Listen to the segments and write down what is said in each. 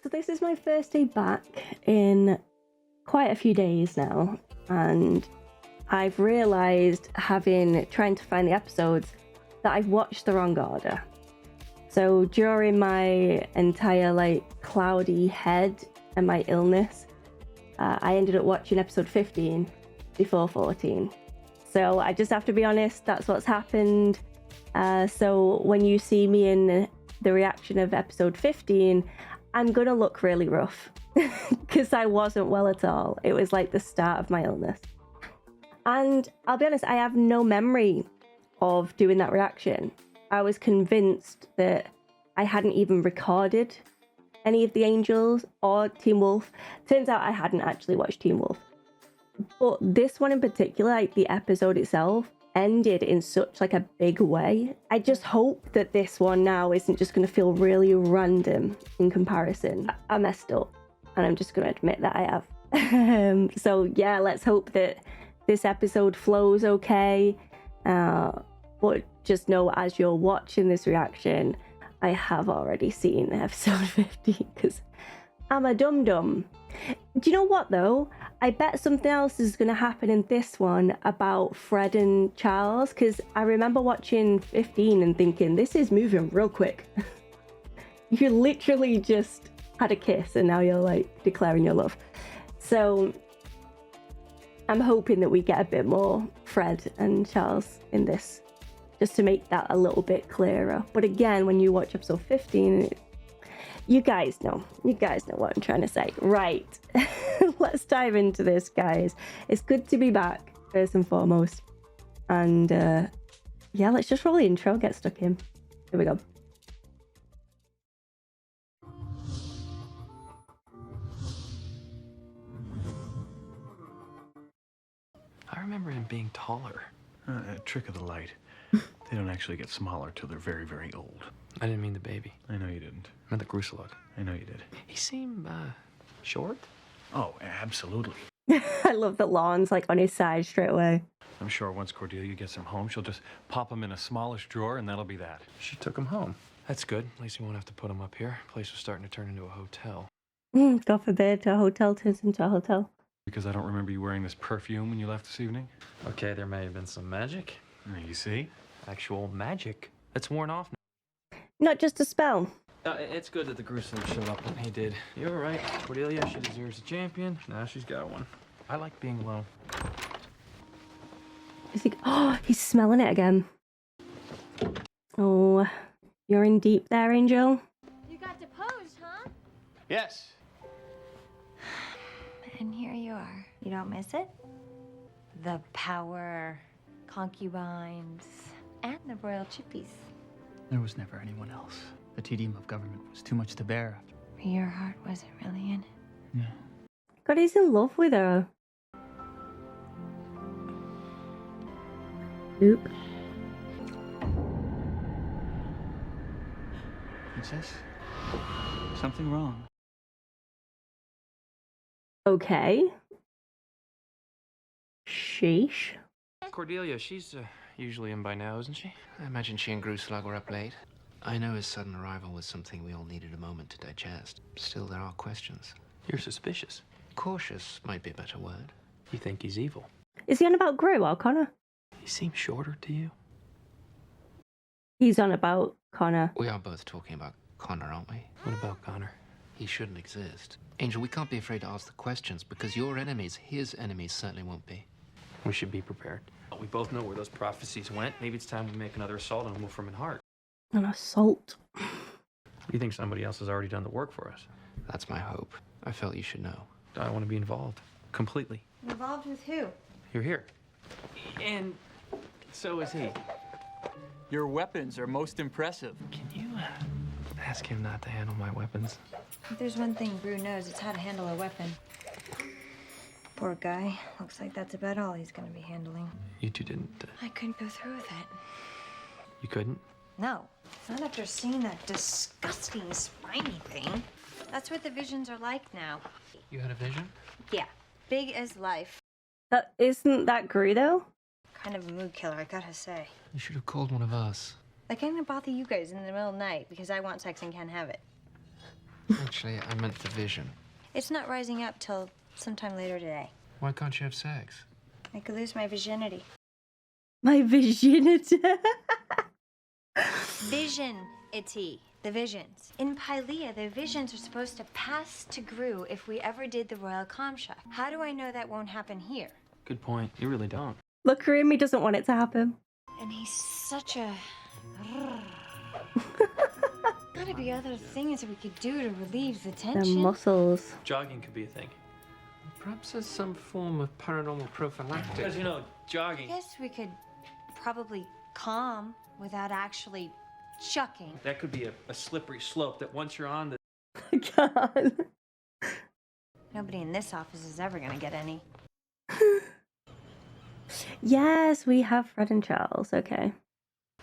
So this is my first day back in quite a few days now, and I've realised, trying to find the episodes, that I've watched the wrong order. So during my entire cloudy head and my illness, I ended up watching episode 15 before 14. So I just have to be honest, that's what's happened. So when you see me in the reaction of episode 15, I'm gonna look really rough because I wasn't well at all. It was like the start of my illness. And I'll be honest, I have no memory of doing that reaction. I was convinced that I hadn't even recorded any of the Angels or Teen Wolf. Turns out I hadn't actually watched Teen Wolf. But this one in particular, the episode itself, ended in such a big way. I just hope that this one now isn't just going to feel really random in comparison. I messed up, and I'm just going to admit that I have. So yeah, let's hope that this episode flows okay. But just know, as you're watching this reaction, I have already seen episode 50 because I'm a dum-dum. Do you know what though? I bet something else is going to happen in this one about Fred and Charles, because I remember watching 15 and thinking, this is moving real quick. You literally just had a kiss and now you're declaring your love. So I'm hoping that we get a bit more Fred and Charles in this, just to make that a little bit clearer. But again, when you watch episode 15, you guys know what I'm trying to say. Right, let's dive into this, guys. It's good to be back, first and foremost. And yeah, let's just roll the intro, get stuck in. Here we go. I remember him being taller. A trick of the light. They don't actually get smaller till they're very, very old. I didn't mean the baby. I know you didn't. I meant the Gruselug. I know you did. He seemed, short? Oh, absolutely. I love that Lon's on his side straight away. I'm sure once Cordelia gets him home, she'll just pop him in a smallish drawer and that'll be that. She took him home. That's good. At least we won't have to put him up here. The place was starting to turn into a hotel. God forbid a hotel turns into a hotel. Because I don't remember you wearing this perfume when you left this evening. Okay, there may have been some magic. You see? Actual magic. It's worn off now. Not just a spell. It's good that the Gruselug showed up when he did. You're right. Cordelia, she deserves a champion. Now she's got one. I like being alone. Is he? Oh, he's smelling it again. Oh, you're in deep there, Angel. You got deposed, huh? Yes. And here you are. You don't miss it? The power, concubines, and the royal chippies. There was never anyone else. The tedium of government was too much to bear. Your heart wasn't really in it. Yeah. God, he's in love with her. Oop. Princess? Something wrong? Okay. Sheesh. Cordelia, she's usually in by now, isn't she? I imagine she and Gruselug were up late. I know his sudden arrival was something we all needed a moment to digest. Still, there are questions. You're suspicious. Cautious might be a better word. You think he's evil. Is he on about Gru or Connor? He seems shorter to you. He's on about Connor. We are both talking about Connor, aren't we? What about Connor? He shouldn't exist. Angel, we can't be afraid to ask the questions because your enemies, his enemies, certainly won't be. We should be prepared. We both know where those prophecies went. Maybe it's time we make another assault on Wolfram and Hart. An assault. You think somebody else has already done the work for us? That's my hope. I felt you should know. I want to be involved. Completely. Involved with who? You're here. And so is he. Your weapons are most impressive. Can you ask him not to handle my weapons? If there's one thing Brew knows, it's how to handle a weapon. Poor guy. Looks like that's about all he's gonna be handling. You two didn't... I couldn't go through with it. You couldn't? No. Not after seeing that disgusting spiny thing. That's what the visions are like now. You had a vision? Yeah. Big as life. Isn't that Gru though? Kind of a mood killer, I gotta say. You should have called one of us. Like, I'm gonna bother you guys in the middle of the night because I want sex and can't have it. Actually, I meant the vision. It's not rising up till sometime later today. Why can't you have sex? I could lose my virginity. My virginity. Vision-ity. The visions. In Pylea, the visions are supposed to pass to Gru if we ever did the royal Kamsha. How do I know that won't happen here? Good point. You really don't. Look at him, he doesn't want it to happen. And he's such a... Gotta be other things that we could do to relieve the The tension. muscles. Jogging could be a thing. Perhaps as some form of paranormal prophylactic. Because, you know, jogging. Guess we could probably calm without actually chucking. That could be a slippery slope that once you're on, God. Nobody in this office is ever gonna get any. Yes, we have Fred and Charles. Okay.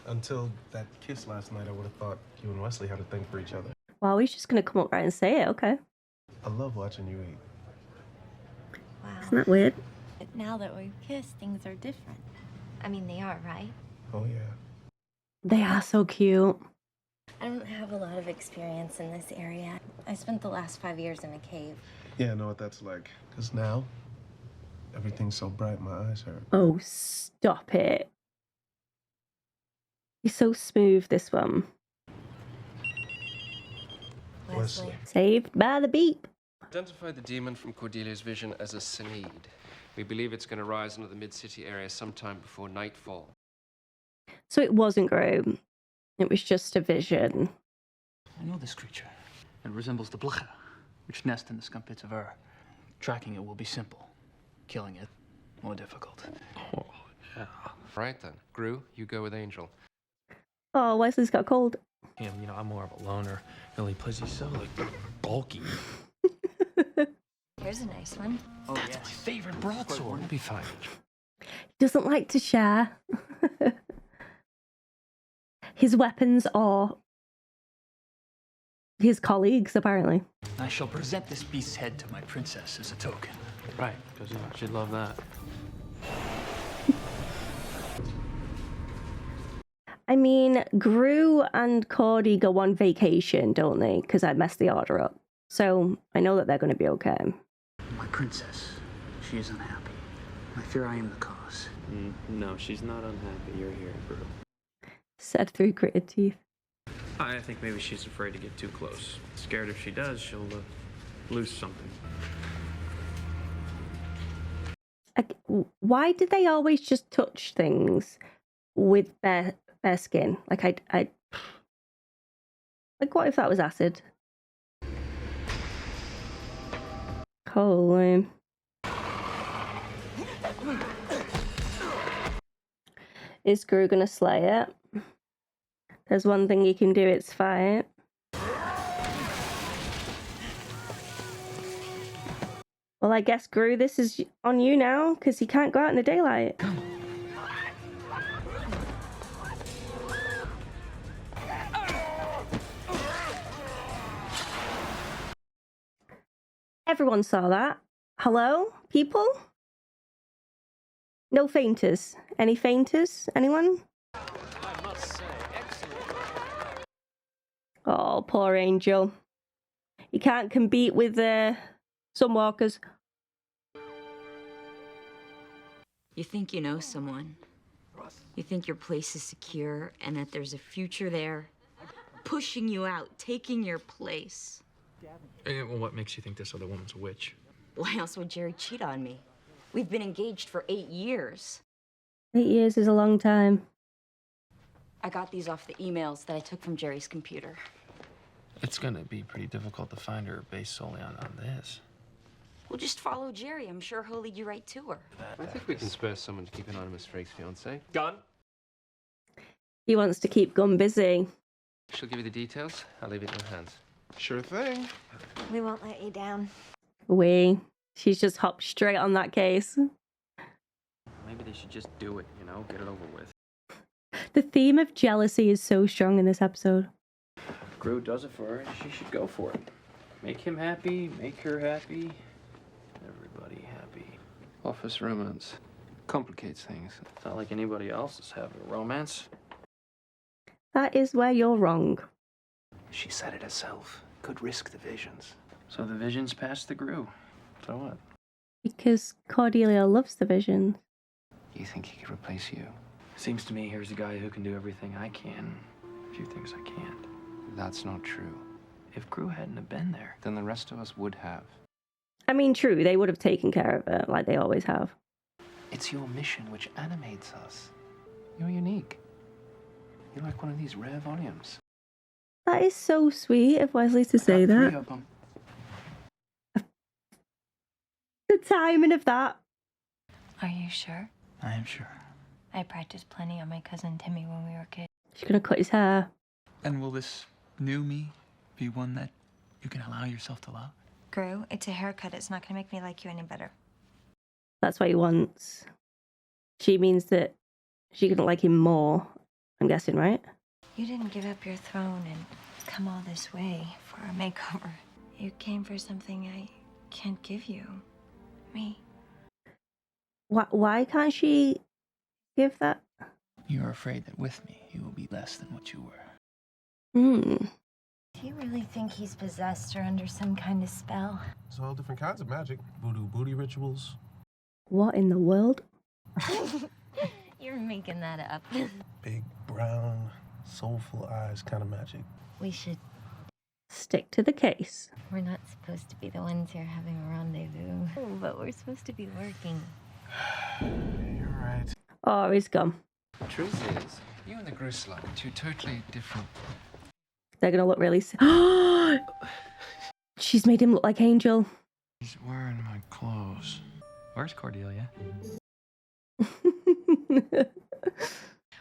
Until that kiss last night, I would have thought you and Wesley had a thing for each other. Well, he's just gonna come up right and say it. Okay. I love watching you eat. Wow. Isn't that weird? But now that we've kissed, things are different. I mean, they are, right? Oh, yeah. They are so cute. I don't have a lot of experience in this area. I spent the last 5 years in a cave. Yeah, I know what that's like. Because now, everything's so bright, my eyes hurt. Oh, stop it. He's so smooth, this one. Wesley. Saved by the beep. Identify the demon from Cordelia's vision as a Sinid. We believe it's going to rise into the mid-city area sometime before nightfall. So it wasn't Gru. It was just a vision. I know this creature. It resembles the Blcha, which nest in the scum pits of Ur. Tracking it will be simple. Killing it, more difficult. Oh, yeah. Right then. Gru, you go with Angel. Oh, Wesley's got cold. Him, you know, I'm more of a loner. Really, plus he's so, like, bulky. Here's a nice one. Oh, That's my favorite broadsword. We'll be fine. He doesn't like to share. His weapons are his colleagues, apparently. I shall present this beast's head to my princess as a token. Right, because, you know, she'd love that. I mean, Gru and Cordy go on vacation, don't they? Because I messed the order up. So I know that they're going to be okay. My princess, she is unhappy. I fear I am the cause. No, she's not unhappy. You're here, bro. Said through gritted teeth. I think maybe she's afraid to get too close. Scared if she does, she'll lose something. Why did they always just touch things with their skin? Like I like, what if that was acid? Holy. Is Gru gonna slay it? There's one thing he can do, it's fight. Well, I guess, Gru, this is on you now, because he can't go out in the daylight. Everyone saw that. Hello, people? No fainters. Any fainters? Anyone? I must say, excellent. Oh, poor Angel. He can't compete with some walkers. You think you know someone. You think your place is secure and that there's a future there, pushing you out, taking your place. Well, what makes you think this other woman's a witch? Why else would Jerry cheat on me? We've been engaged for 8 years. 8 years is a long time. I got these off the emails that I took from Jerry's computer. It's gonna be pretty difficult to find her based solely on this. Well, just follow Jerry. I'm sure he'll lead you right to her. I think we can spare someone to keep anonymous Frake's fiancée. Gun? He wants to keep Gunn busy. She'll give you the details. I'll leave it in your hands. Sure thing. We won't let you down. She's just hopped straight on that case. Maybe they should just do it, you know, get it over with. The theme of jealousy is so strong in this episode. Gru does it for her, and she should go for it. Make him happy, make her happy, everybody happy. Office romance complicates things. It's not like anybody else is having a romance. That is where you're wrong. She said it herself. could risk the visions. So the visions passed the Gru. So what? Because Cordelia loves the vision. You think he could replace you? Seems to me here's a guy who can do everything I can. A few things I can't. That's not true. If Gru hadn't have been there, Then the rest of us would have. I mean, true, they would have taken care of it, like they always have. It's your mission which animates us. You're unique. You're like one of these rare volumes. That is so sweet of Wesley to say Three that. of them. The timing of that. Are you sure? I am sure. I practiced plenty on my cousin Timmy when we were kids. She's gonna cut his hair. And will this new me be one that you can allow yourself to love? Gru, it's a haircut. It's not gonna make me like you any better. That's what he wants. She means that she couldn't like him more, I'm guessing, right? You didn't give up your throne and come all this way for a makeover. You came for something I can't give you. Me. Why can't she give that? You are afraid that with me, you will be less than what you were. Hmm. Do you really think he's possessed or under some kind of spell? There's all different kinds of magic. Voodoo booty rituals. What in the world? You're making that up. Big, brown, soulful eyes kind of magic. We should. Stick to the case. We're not supposed to be the ones here having a rendezvous. Oh, but we're supposed to be working. You're right. Oh, he's gone. The truth is, you and the Grusla are two totally different. They're gonna look really She's made him look like Angel. He's wearing my clothes. Where's Cordelia?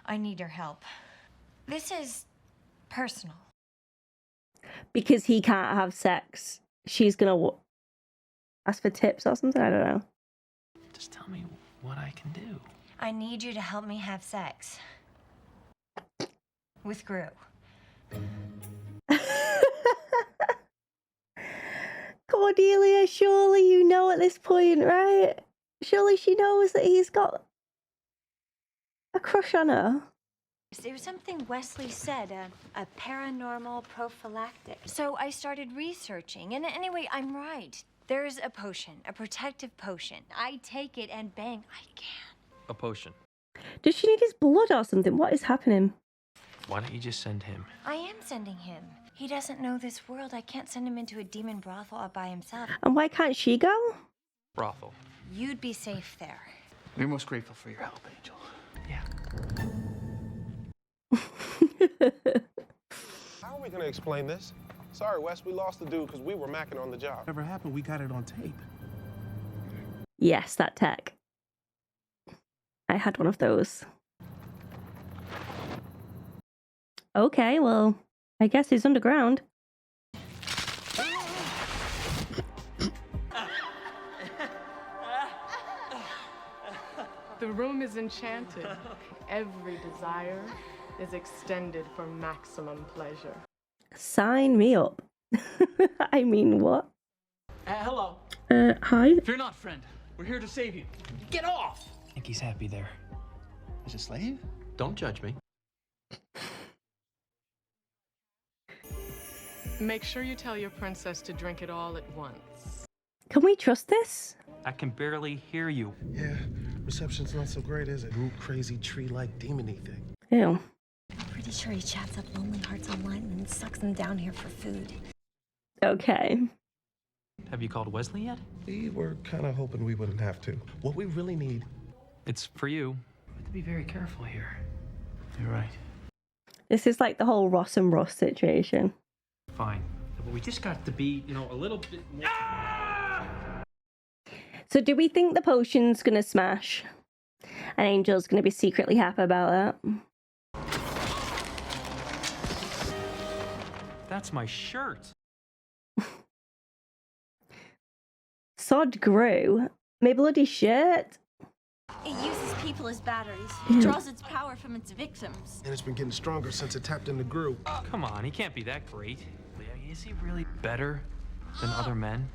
I need your help. This is personal. Because he can't have sex, she's gonna ask for tips or something. I don't know. just tell me what I can do. I need you to help me have sex. With Gru. Cordelia, surely you know at this point, right? Surely she knows that he's got a crush on her. It was something Wesley said, a paranormal prophylactic. So I started researching, and anyway, I'm right. There's a potion, a protective potion. I take it and bang, I can. A potion. Does she need his blood or something? What is happening? Why don't you just send him? I am sending him. He doesn't know this world. I can't send him into a demon brothel all by himself. And why can't she go? Brothel. You'd be safe there. We're most grateful for your help, Angel. Yeah. How are we gonna explain this? Sorry, Wes, we lost the dude because we were macking on the job. Whatever happened, we got it on tape. Yes, that tech. I had one of those. Okay, well, I guess he's underground. The room is enchanted. Every desire is extended for maximum pleasure. Sign me up. I mean, what? Hello. Hi? Fear not, friend. We're here to save you. Get off! I think he's happy there. As a slave? Don't judge me. Make sure you tell your princess to drink it all at once. Can we trust this? I can barely hear you. Yeah, reception's not so great, is it? Root crazy tree-like demon-y thing. Ew. Pretty sure he chats up lonely hearts online and then sucks them down here for food. Okay. Have you called Wesley yet? We were kind of hoping we wouldn't have to. What we really need... It's for you. We have to be very careful here. You're right. This is like the whole Ross and Ross situation. Fine. But we just got to be, a little bit more... So do we think the potion's gonna smash? And Angel's gonna be secretly happy about that? That's my shirt. Sod Gru. My bloody shirt. It uses people as batteries. Ew. It draws its power from its victims. And it's been getting stronger since it tapped into Gru. Come on, he can't be that great. Is he really better than other men?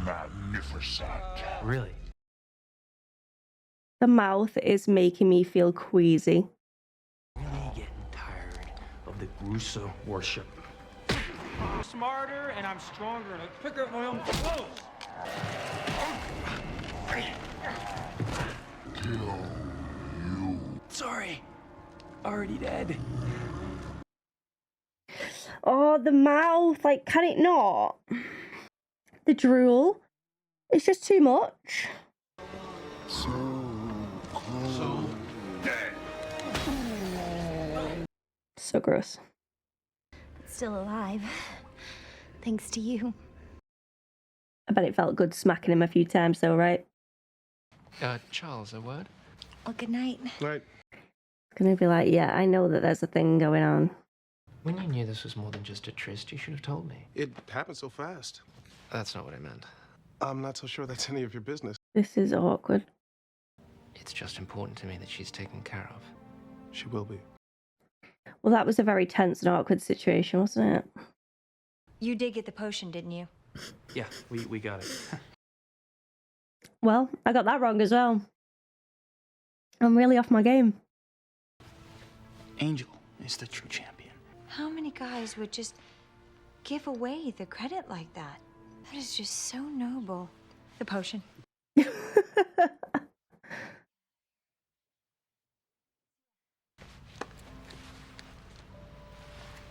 Magnificent. Really? The mouth is making me feel queasy. Really getting tired of the Grusa worship. I'm smarter and I'm stronger and I'm quicker at my own clothes. Sorry. Already dead. Oh, the mouth. Like, can it not? The drool. It's just too much. So dead. So gross. Still alive. Thanks to you. I bet it felt good smacking him a few times though, right? Charles, a word? Well, good night. Right. Gonna be like, yeah, I know that there's a thing going on. When you knew this was more than just a tryst, you should have told me. It happened so fast. That's not what I meant. I'm not so sure that's any of your business. This is awkward. It's just important to me that she's taken care of. She will be. Well, that was a very tense and awkward situation, wasn't it? You did get the potion, didn't you? Yeah, we got it. Well, I got that wrong as well. I'm really off my game. Angel is the true champion. How many guys would just give away the credit like that? That is just so noble. The potion.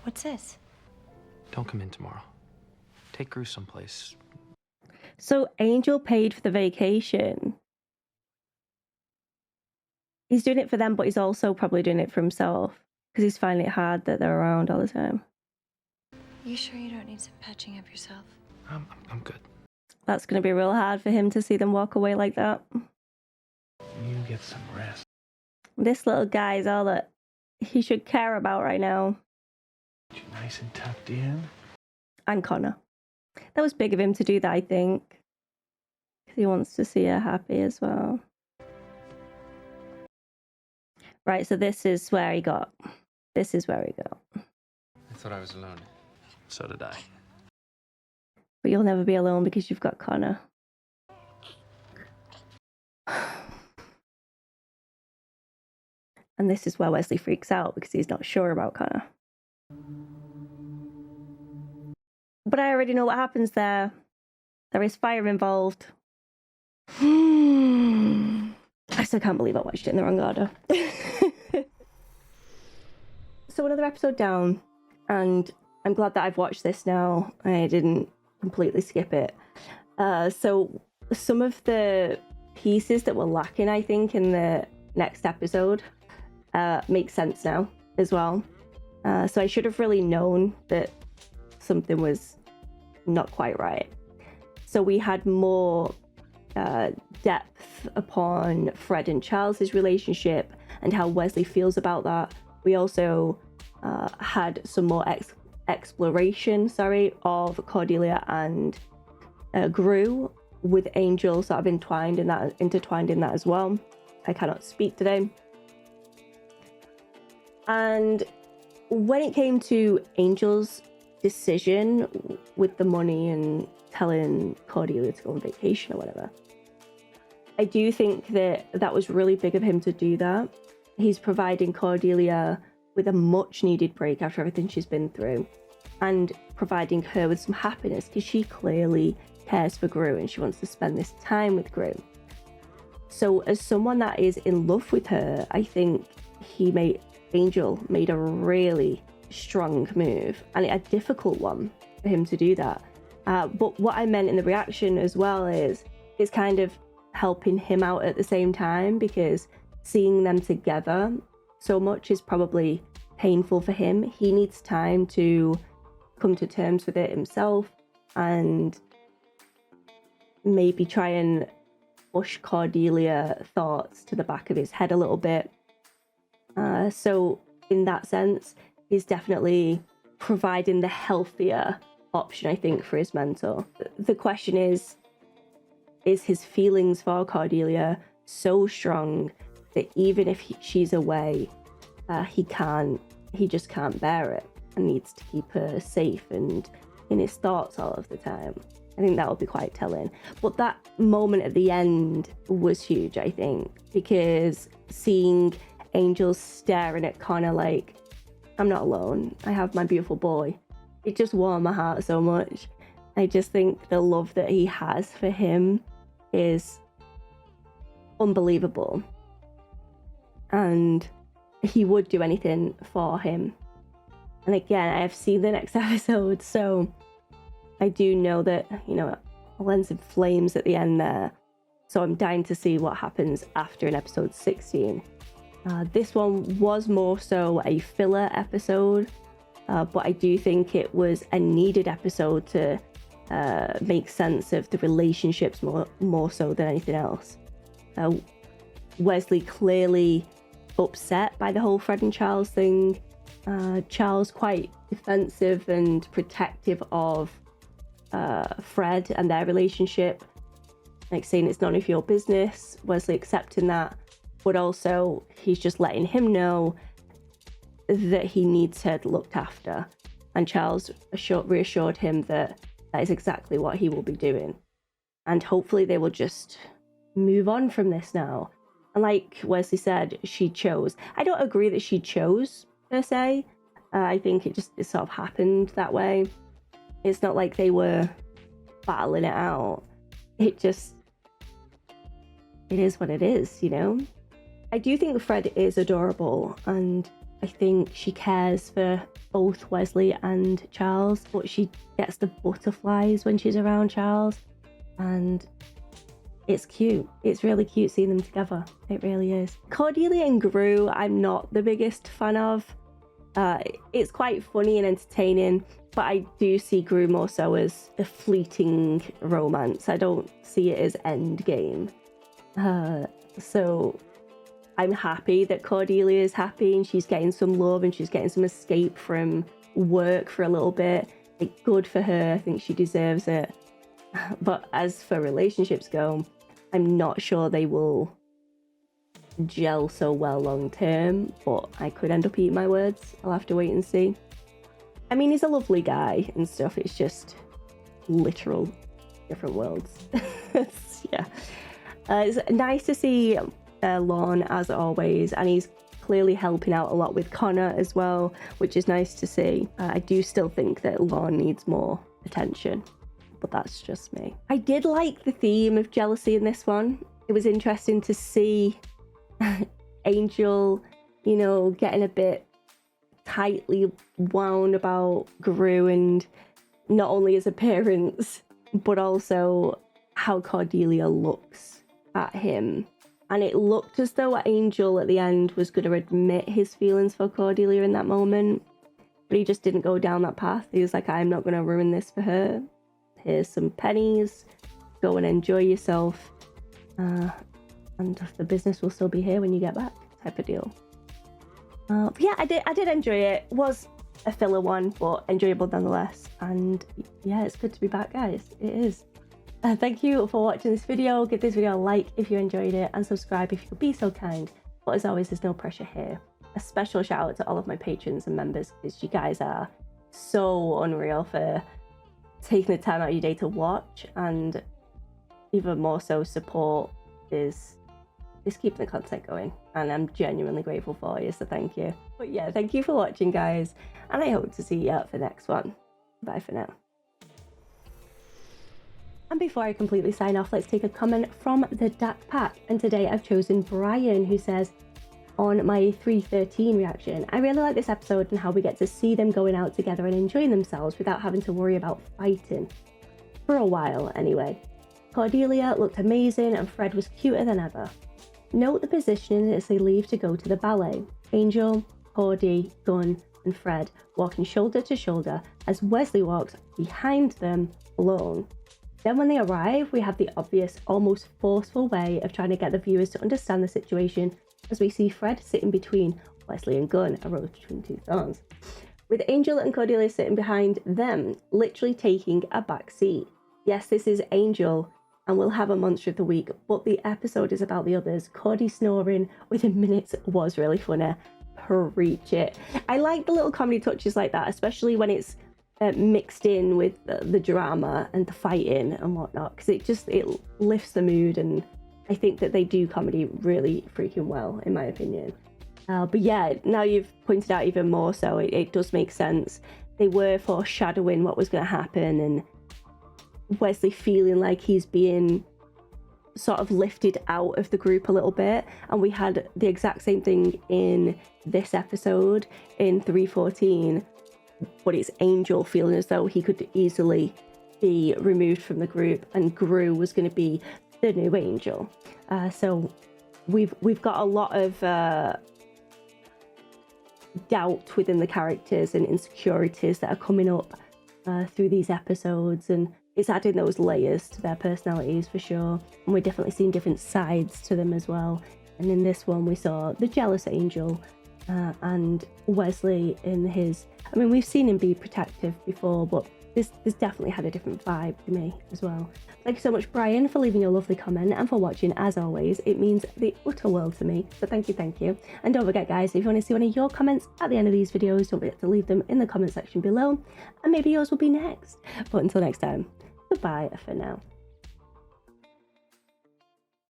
What's this? Don't come in tomorrow. Take Gru someplace. So Angel paid for the vacation. He's doing it for them, but he's also probably doing it for himself because he's finding it hard that they're around all the time. You sure you don't need some patching up yourself? I'm good. That's going to be real hard for him to see them walk away like that. You get some rest. This little guy is all that he should care about right now. You're nice and tucked in. And Connor. That was big of him to do that, I think. Because he wants to see her happy as well. Right, so this is where he got. This is where he got. I thought I was alone. So did I. But you'll never be alone because you've got Connor. And this is where Wesley freaks out because he's not sure about Connor. But I already know what happens there. There is fire involved. I still can't believe I watched it in the wrong order. So another episode down, and I'm glad that I've watched this now. I didn't completely skip it. So some of the pieces that were lacking, I think, in the next episode make sense now as well. So I should have really known that something was not quite right. So we had more depth upon Fred and Charles's relationship and how Wesley feels about that. We also had some more exploration, of Cordelia and Gru, with Angel sort of intertwined in that as well. I cannot speak today. And when it came to Angel's decision with the money and telling Cordelia to go on vacation or whatever, I do think that was really big of him to do that. He's providing Cordelia with a much needed break after everything she's been through, and providing her with some happiness because she clearly cares for Gru and she wants to spend this time with Gru. So as someone that is in love with her, I think Angel made a really strong move, and a difficult one for him to do that. But what I meant in the reaction as well is it's kind of helping him out at the same time, because seeing them together so much is probably painful for him. He needs time to come to terms with it himself and maybe try and push Cordelia thoughts to the back of his head a little bit. So in that sense, he's definitely providing the healthier option, I think, for his mentor. The question is his feelings for Cordelia so strong that even if she's away, he just can't bear it and needs to keep her safe and in his thoughts all of the time. I think that will be quite telling. But that moment at the end was huge, I think, because seeing Angel staring at Connor like, I'm not alone, I have my beautiful boy. it just warmed my heart so much. I just think the love that he has for him is unbelievable. And he would do anything for him. And again, I have seen the next episode, so I do know that, you know, all ends in flames at the end there. So I'm dying to see what happens after in episode 16. This one was more so a filler episode, but I do think it was a needed episode to make sense of the relationships more so than anything else. Wesley clearly upset by the whole Fred and Charles thing. Charles quite defensive and protective of Fred and their relationship, like saying it's none of your business. Wesley accepting that, but also he's just letting him know that he needs her looked after, and Charles reassured him that that is exactly what he will be doing, and hopefully they will just move on from this now. And like Wesley said, she chose. I don't agree that she chose per se. I think it sort of happened that way. It's not like they were battling it out. It is what it is, you know? I do think Fred is adorable, and I think she cares for both Wesley and Charles, but she gets the butterflies when she's around Charles, and it's cute. It's really cute seeing them together. It really is. Cordelia and Gru, I'm not the biggest fan of. It's quite funny and entertaining, but I do see Gru more so as a fleeting romance. I don't see it as endgame. So I'm happy that Cordelia is happy and she's getting some love and she's getting some escape from work for a little bit. Like, good for her. I think she deserves it. But as for relationships go, I'm not sure they will gel so well long term, but I could end up eating my words. I'll have to wait and see. I mean, he's a lovely guy and stuff. It's just literal different worlds. Yeah. It's nice to see Lorne as always, and he's clearly helping out a lot with Connor as well, which is nice to see. I do still think that Lorne needs more attention, but that's just me. I did like the theme of jealousy in this one. It was interesting to see Angel, you know, getting a bit tightly wound about Gru, and not only his appearance, but also how Cordelia looks at him. And it looked as though Angel at the end was going to admit his feelings for Cordelia in that moment, but he just didn't go down that path. He was like, I'm not going to ruin this for her. Here's some pennies, go and enjoy yourself, and the business will still be here when you get back, type of deal. But yeah, I did enjoy it. It was a filler one, but enjoyable nonetheless. And yeah, it's good to be back, guys. It is. Thank you for watching this video. Give this video a like if you enjoyed it, and subscribe if you could be so kind. But as always, there's no pressure here. A special shout out to all of my patrons and members, because you guys are so unreal for taking the time out of your day to watch, and even more so support is keeping the content going, and I'm genuinely grateful for you, so thank you. But yeah, thank you for watching, guys, and I hope to see you out for the next one. Bye for now. And before I completely sign off, let's take a comment from the Dak Pack. And today I've chosen Brian, who says, on my 313 reaction, I really like this episode and how we get to see them going out together and enjoying themselves without having to worry about fighting. For a while, anyway. Cordelia looked amazing and Fred was cuter than ever. Note the positioning as they leave to go to the ballet. Angel, Cordy, Gunn, and Fred walking shoulder to shoulder as Wesley walks behind them alone. Then when they arrive, we have the obvious, almost forceful way of trying to get the viewers to understand the situation, as we see Fred sitting between Wesley and Gunn, a rose between two thorns, with Angel and Cordelia sitting behind them, literally taking a back seat. Yes, this is Angel, and we'll have a Monster of the Week, but the episode is about the others. Cordy snoring within minutes was really funny. Preach it. I like the little comedy touches like that, especially when it's mixed in with the drama and the fighting and whatnot, because it lifts the mood, and I think that they do comedy really freaking well, in my opinion. But yeah, now you've pointed out even more so, it does make sense they were foreshadowing what was going to happen, and Wesley feeling like he's being sort of lifted out of the group a little bit. And we had the exact same thing in this episode in 314, but it's Angel feeling as though he could easily be removed from the group, and Gru was going to be the new Angel. So we've got a lot of doubt within the characters and insecurities that are coming up through these episodes, and it's adding those layers to their personalities for sure. And we're definitely seeing different sides to them as well. And in this one we saw the jealous Angel, and Wesley in his, I mean, we've seen him be protective before, but this definitely had a different vibe to me as well. Thank you so much, Brian, for leaving your lovely comment and for watching. As always, it means the utter world to me. So thank you. And don't forget, guys, if you want to see one of your comments at the end of these videos, don't forget to leave them in the comment section below, and maybe yours will be next. But until next time, goodbye for now.